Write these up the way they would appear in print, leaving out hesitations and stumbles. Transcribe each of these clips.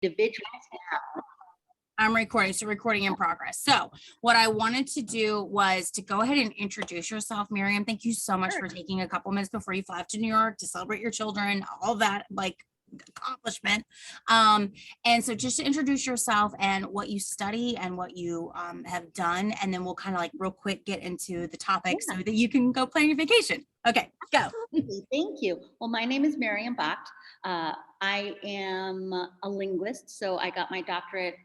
individuals. I'm recording, so recording in progress. So what I wanted to do was to go ahead and introduce yourself, Maryam. Thank you so much for taking a couple minutes before you fly to New York to celebrate your children, all that like accomplishment. And so just to introduce yourself and what you study and what you have done, and then we'll kind of like real quick get into the topic so that you can go plan your vacation. Okay, go. Thank you. Well, my name is Maryam Bakht. I am a linguist, so I got my doctorate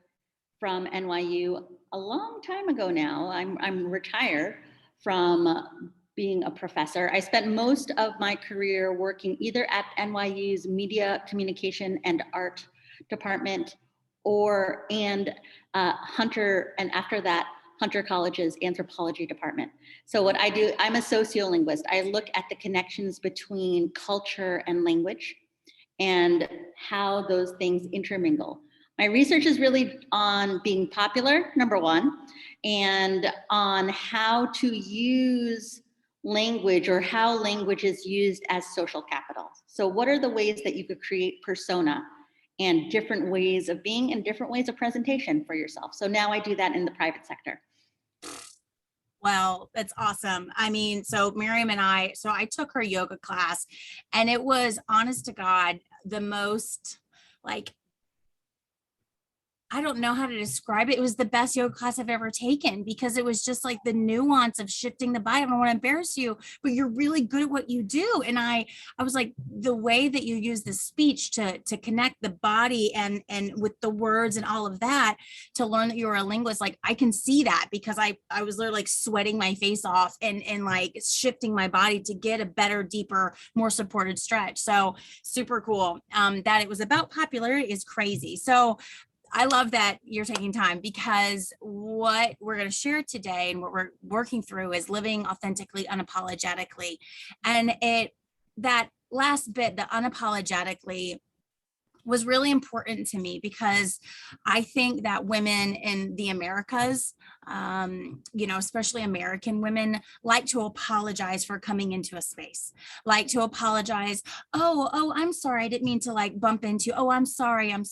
from NYU a long time ago now. I'm retired from being a professor. I spent most of my career working either at NYU's Media, Communication, and Art department and Hunter, and after that, Hunter College's anthropology department. So what I do, I'm a sociolinguist. I look at the connections between culture and language and how those things intermingle. My research is really on being popular, number one, and on how to use language or how language is used as social capital. So what are the ways that you could create persona and different ways of being and different ways of presentation for yourself? So now I do that in the private sector. Well, that's awesome. I mean, so Maryam and I took her yoga class, and it was, honest to God, the most like, I don't know how to describe it. It was the best yoga class I've ever taken, because it was just like the nuance of shifting the body. I don't want to embarrass you, but you're really good at what you do. And I was like, the way that you use the speech to connect the body and with the words and all of that, to learn that you're a linguist, like I can see that, because I was literally like sweating my face off and like shifting my body to get a better, deeper, more supported stretch. So super cool. That it was about popularity is crazy. So I love that you're taking time, because what we're going to share today and what we're working through is living authentically, unapologetically. And that last bit, the unapologetically, was really important to me, because I think that women in the Americas, especially American women, like to apologize for coming into a space, like to apologize. Oh, I'm sorry. I didn't mean to like bump into, oh, I'm sorry. I'm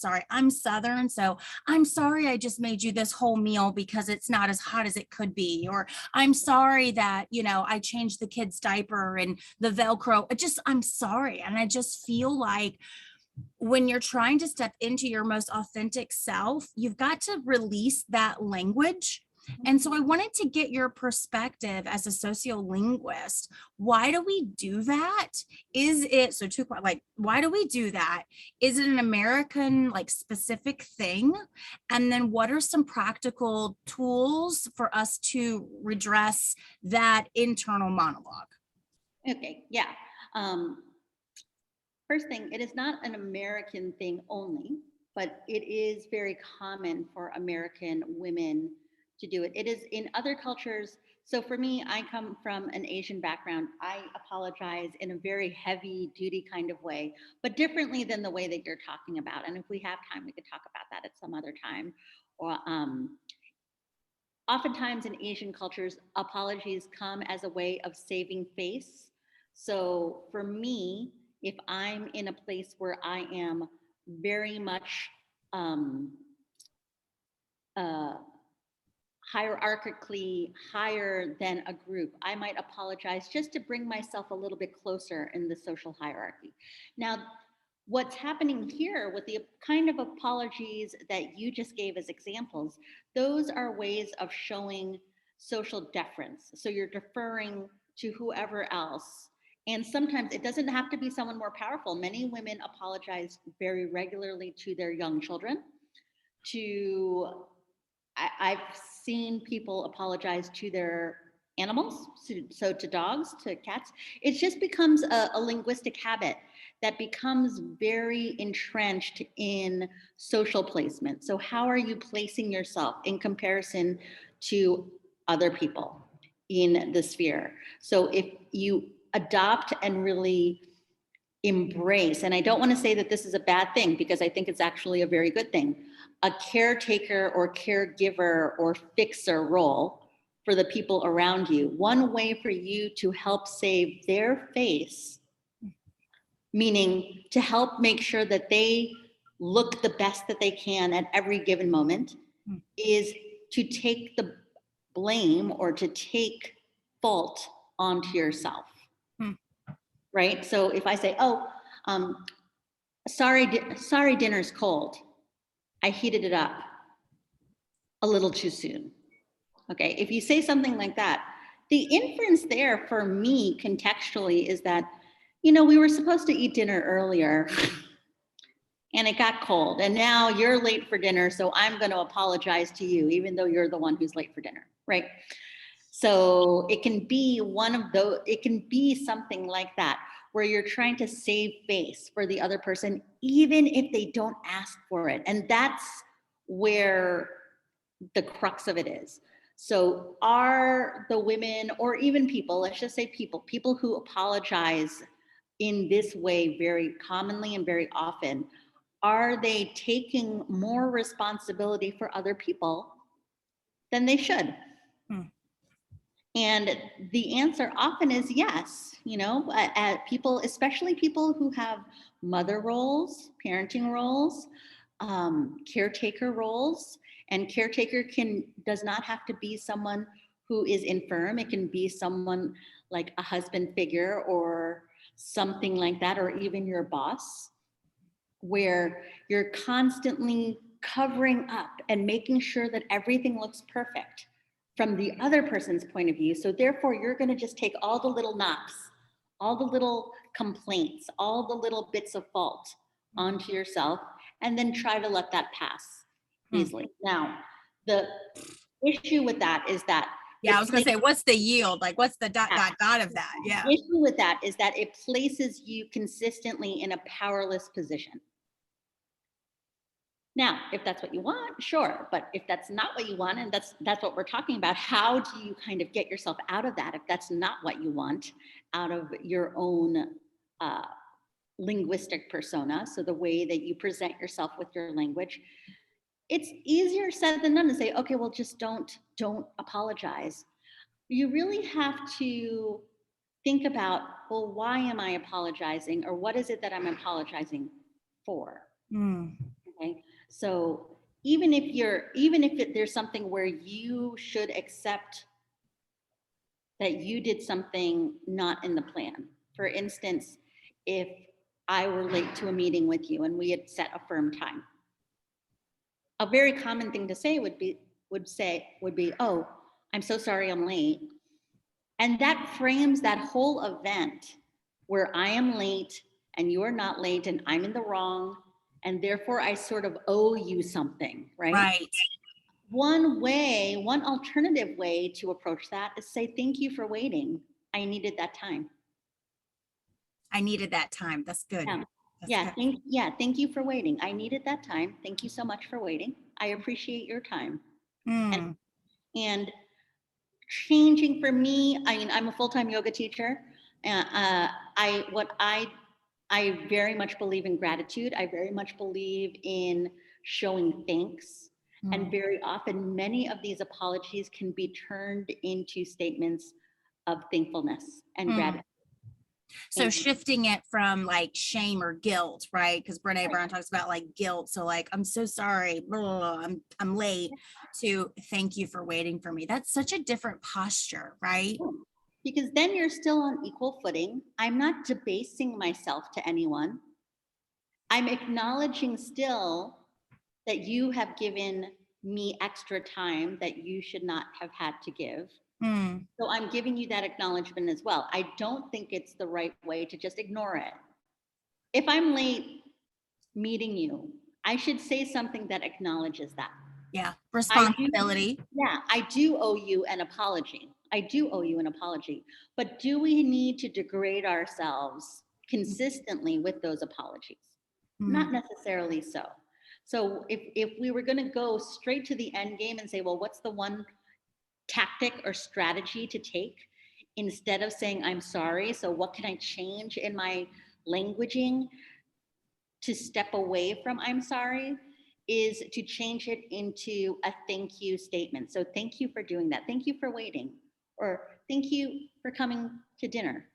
Southern. So I'm sorry. I just made you this whole meal because it's not as hot as it could be. Or I'm sorry that, I changed the kid's diaper and the Velcro. I'm sorry. And I just feel like, when you're trying to step into your most authentic self, you've got to release that language. And so I wanted to get your perspective as a sociolinguist. Why do we do that? Why do we do that? Is it an American like specific thing? And then what are some practical tools for us to redress that internal monologue? Okay, yeah. First thing, it is not an American thing only, but it is very common for American women to do it. It is in other cultures. So for me, I come from an Asian background. I apologize in a very heavy duty kind of way, but differently than the way that you're talking about. And if we have time, we could talk about that at some other time. Or oftentimes in Asian cultures, apologies come as a way of saving face. So for me, if I'm in a place where I am very much hierarchically higher than a group, I might apologize just to bring myself a little bit closer in the social hierarchy. Now, what's happening here with the kind of apologies that you just gave as examples, those are ways of showing social deference. So you're deferring to whoever else. And sometimes it doesn't have to be someone more powerful. Many women apologize very regularly to their young children. I've seen people apologize to their animals, so to dogs, to cats. It just becomes a linguistic habit that becomes very entrenched in social placement. So how are you placing yourself in comparison to other people in the sphere? So if you adopt and really embrace, and I don't want to say that this is a bad thing, because I think it's actually a very good thing, a caretaker or caregiver or fixer role for the people around you. One way for you to help save their face, meaning to help make sure that they look the best that they can at every given moment is to take the blame or to take fault onto yourself. Right? So if I say, oh, sorry, dinner's cold. I heated it up a little too soon. Okay, if you say something like that, the inference there for me contextually is that, you know, we were supposed to eat dinner earlier and it got cold and now you're late for dinner, so I'm going to apologize to you, even though you're the one who's late for dinner, right? So it can be one of those, it can be something like that, where you're trying to save face for the other person, even if they don't ask for it. And that's where the crux of it is. So are the women, or even people, let's just say people who apologize in this way very commonly and very often, are they taking more responsibility for other people than they should? And the answer often is yes. You know, people, especially people who have mother roles, parenting roles, caretaker roles, and caretaker does not have to be someone who is infirm. It can be someone like a husband figure or something like that, or even your boss, where you're constantly covering up and making sure that everything looks perfect from the other person's point of view. So therefore, you're going to just take all the little knocks, all the little complaints, all the little bits of fault onto yourself, and then try to let that pass easily. Now, the issue with that is that I was going to say, what's the yield? Like, what's the dot of that? Yeah. The issue with that is that it places you consistently in a powerless position. Now, if that's what you want, sure. But if that's not what you want, and that's what we're talking about, how do you kind of get yourself out of that if that's not what you want, out of your own linguistic persona, so the way that you present yourself with your language? It's easier said than done to say, okay, well, just don't apologize. You really have to think about, well, why am I apologizing, or what is it that I'm apologizing for? Okay, so even if there's something where you should accept that you did something not in the plan. For instance, if I were late to a meeting with you and we had set a firm time, a very common thing to say would be, oh, I'm so sorry I'm late. And that frames that whole event where I am late and you're not late and I'm in the wrong, and therefore I sort of owe you something, right? Right. One alternative way to approach that is say, thank you for waiting. I needed that time. I needed that time. That's good. Yeah. Thank you for waiting. I needed that time. Thank you so much for waiting. I appreciate your time. And changing for me, I mean, I'm a full-time yoga teacher. I very much believe in gratitude. I very much believe in showing thanks. And very often, many of these apologies can be turned into statements of thankfulness and gratitude. So shifting it from like shame or guilt, right? Because Brene Brown talks about like guilt. So like, I'm so sorry, I'm late, to thank you for waiting for me. That's such a different posture, right? Because then you're still on equal footing. I'm not debasing myself to anyone. I'm acknowledging still that you have given me extra time that you should not have had to give. So I'm giving you that acknowledgement as well. I don't think it's the right way to just ignore it. If I'm late meeting you, I should say something that acknowledges that. Yeah, responsibility. I do owe you an apology. But do we need to degrade ourselves consistently with those apologies? Not necessarily so. So if we were going to go straight to the end game and say, well, what's the one tactic or strategy to take instead of saying I'm sorry? So what can I change in my languaging to step away from I'm sorry? Is to change it into a thank you statement. So thank you for doing that. Thank you for waiting. Or thank you for coming to dinner.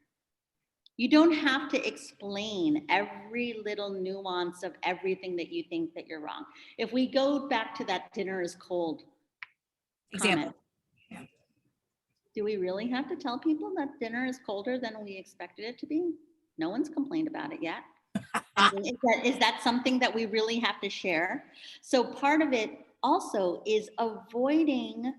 You don't have to explain every little nuance of everything that you think that you're wrong. If we go back to that dinner is cold comment, Example. Yeah. do we really have to tell people that dinner is colder than we expected it to be? No one's complained about it yet. I mean, is that something that we really have to share? So part of it also is avoiding,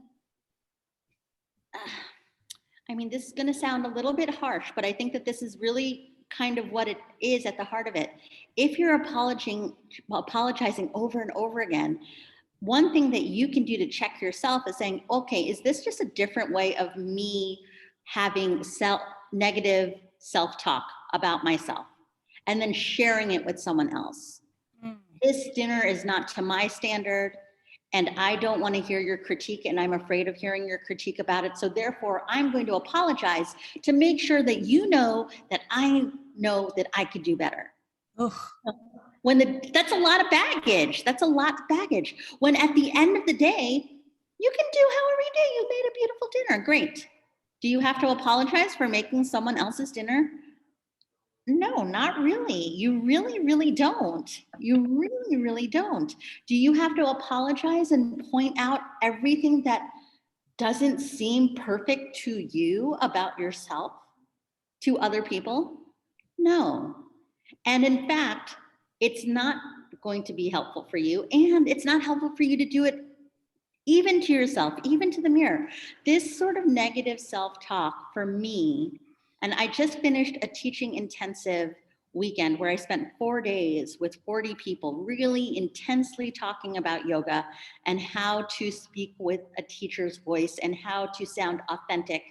I mean, this is going to sound a little bit harsh, but I think that this is really kind of what it is at the heart of it. If you're apologizing over and over again, one thing that you can do to check yourself is saying, okay, is this just a different way of me having negative self-talk about myself and then sharing it with someone else? Mm. This dinner is not to my standard, and I don't want to hear your critique, and I'm afraid of hearing your critique about it. So therefore, I'm going to apologize to make sure that you know that I could do better. Ugh. That's a lot of baggage. That's a lot of baggage. When at the end of the day, you can do however you do. You made a beautiful dinner. Great. Do you have to apologize for making someone else's dinner? No, not really. You really, really don't. You really, really don't. Do you have to apologize and point out everything that doesn't seem perfect to you about yourself to other people? No. And in fact, it's not going to be helpful for you. And it's not helpful for you to do it even to yourself, even to the mirror. This sort of negative self-talk for me, and I just finished a teaching intensive weekend where I spent 4 days with 40 people really intensely talking about yoga and how to speak with a teacher's voice and how to sound authentic.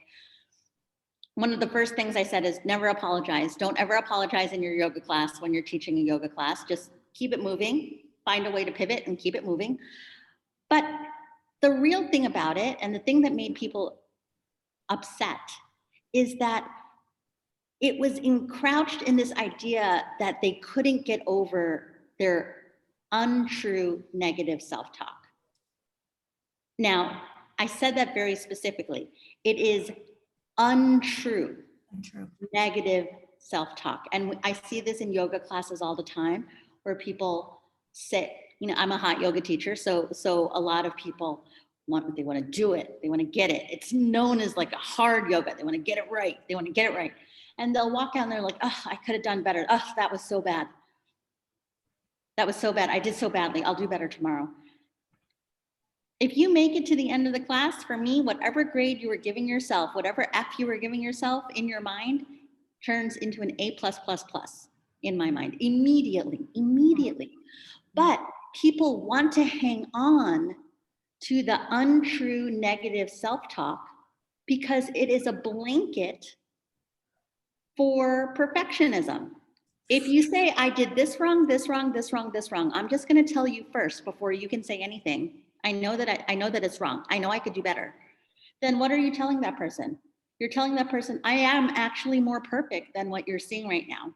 One of the first things I said is never apologize. Don't ever apologize in your yoga class when you're teaching a yoga class. Just keep it moving, find a way to pivot and keep it moving. But the real thing about it, and the thing that made people upset, is that it was encroached in this idea that they couldn't get over their untrue negative self-talk. Now, I said that very specifically. It is untrue, Untrue. negative self-talk. And I see this in yoga classes all the time where people say, I'm a hot yoga teacher, so a lot of people want to do it, they want to get it. It's known as like a hard yoga. They want to get it right. They want to get it right. And they'll walk out and they're like, oh, I could have done better. Oh, that was so bad. That was so bad. I did so badly. I'll do better tomorrow. If you make it to the end of the class, for me, whatever grade you were giving yourself, whatever F you were giving yourself in your mind turns into an A+++ in my mind, immediately. But people want to hang on to the untrue negative self-talk because it is a blanket for perfectionism. If you say, I did this wrong, this wrong, this wrong, this wrong, I'm just going to tell you first before you can say anything. I know that it's wrong. I know I could do better. Then what are you telling that person? You're telling that person, I am actually more perfect than what you're seeing right now.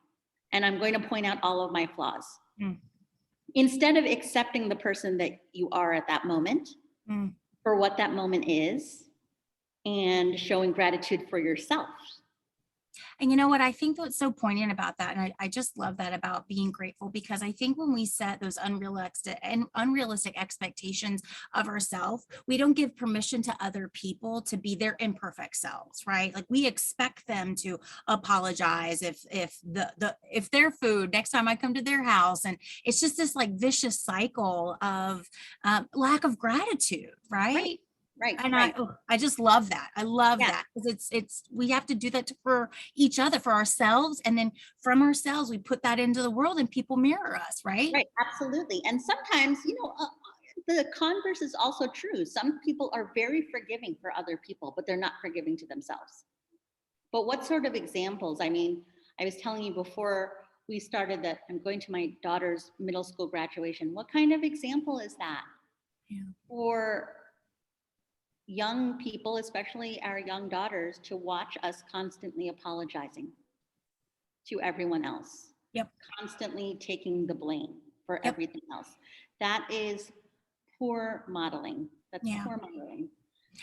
And I'm going to point out all of my flaws. Mm. Instead of accepting the person that you are at that moment for what that moment is and showing gratitude for yourself. And you know what? I think what's so poignant about that, and I just love that about being grateful, because I think when we set those unrealistic expectations of ourselves, we don't give permission to other people to be their imperfect selves, right? Like we expect them to apologize if their food next time I come to their house, and it's just this like vicious cycle of lack of gratitude, right? Right. And I just love that. I love that because we have to do that for each other, for ourselves, and then from ourselves we put that into the world and people mirror us, right? Right, absolutely. And sometimes, the converse is also true. Some people are very forgiving for other people, but they're not forgiving to themselves. But what sort of examples? I mean, I was telling you before we started that I'm going to my daughter's middle school graduation. What kind of example is that for young people, especially our young daughters, to watch us constantly apologizing to everyone else? Yep. Constantly taking the blame for everything else. That is poor modeling. That's poor modeling.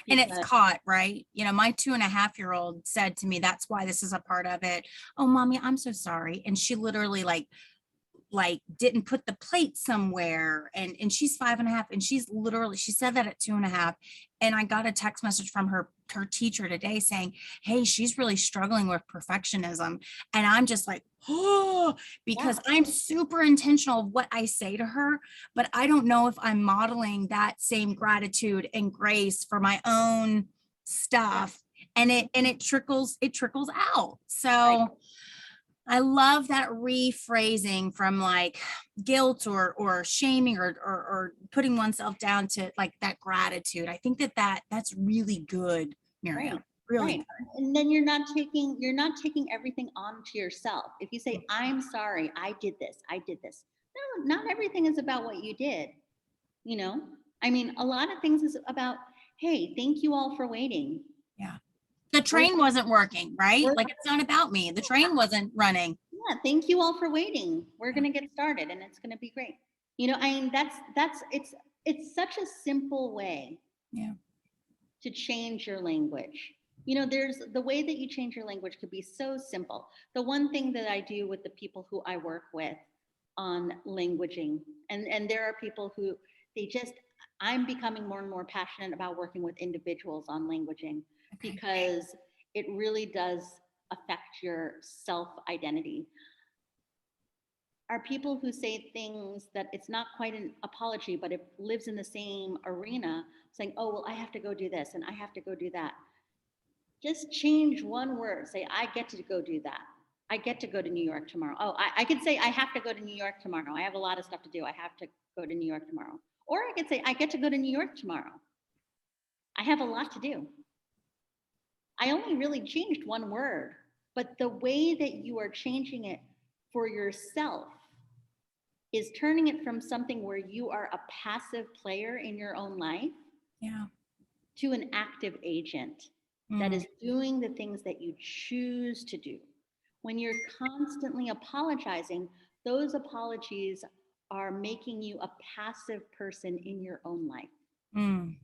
And it's because caught, right? You know, my 2.5-year-old said to me, that's why this is a part of it. Oh, mommy, I'm so sorry. And she literally like didn't put the plate somewhere, and she's 5.5, and she's literally, she said that at 2.5. And I got a text message from her teacher today saying, hey, she's really struggling with perfectionism. And I'm just like, oh, because yeah, I'm super intentional of what I say to her, but I don't know if I'm modeling that same gratitude and grace for my own yeah, stuff. And it trickles out. right. So I love that rephrasing from like guilt or shaming or putting oneself down to like that gratitude. I think that's really good, Right. Miriam. Really Right. good. And then you're not taking everything onto yourself. If you say, I'm sorry, I did this, I did this. No, not everything is about what you did. You know, I mean, a lot of things is about, hey, thank you all for waiting. Yeah. The We're, train wasn't working, right? we're Like it's not about me. The train wasn't running. yeah, thank you all for waiting. We're Yeah. gonna get started and it's gonna be great. You know, I mean, that's it's such a simple way Yeah. to change your language. You know, there's the way that you change your language could be so simple. The one thing that I do with the people who I work with on languaging, and there are people who they just, I'm becoming more and more passionate about working with individuals on languaging Okay. because it really does affect your self identity. Are people who say things that it's not quite an apology, but it lives in the same arena, saying, oh, well, I have to go do this and I have to go do that. Just change one word. Say, I get to go do that. I get to go to New York tomorrow. Oh, I could say, I have to go to New York tomorrow. I have a lot of stuff to do. I have to go to New York tomorrow. Or I could say, I get to go to New York tomorrow. I have a lot to do. I only really changed one word, but the way that you are changing it for yourself is turning it from something where you are a passive player in your own life Yeah. to an active agent that Mm. is doing the things that you choose to do. When you're constantly apologizing, those apologies are making you a passive person in your own life. Mm.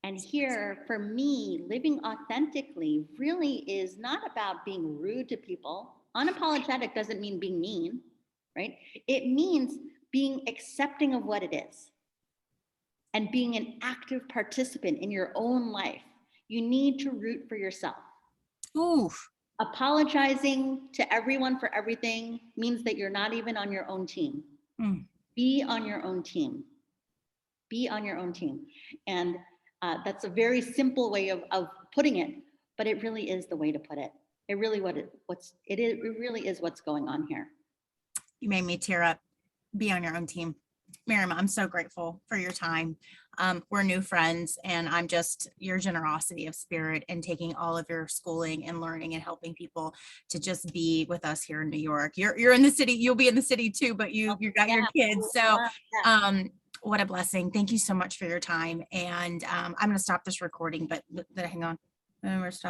And here, for me, living authentically really is not about being rude to people. Unapologetic doesn't mean being mean, right? It means being accepting of what it is and being an active participant in your own life. You need to root for yourself. Oof. Apologizing to everyone for everything means that you're not even on your own team. Mm. Be on your own team. Be on your own team. And that's a very simple way of putting it, but it really is the way to put it. It really it really is what's going on here. You made me tear up. Be on your own team. Miriam, I'm so grateful for your time. We're new friends, and I'm just your generosity of spirit and taking all of your schooling and learning and helping people to just be with us here in New York. You're in the city. You'll be in the city too, but you got your kids. So what a blessing. Thank you so much for your time. And I'm going to stop this recording, but hang on. We're stopping.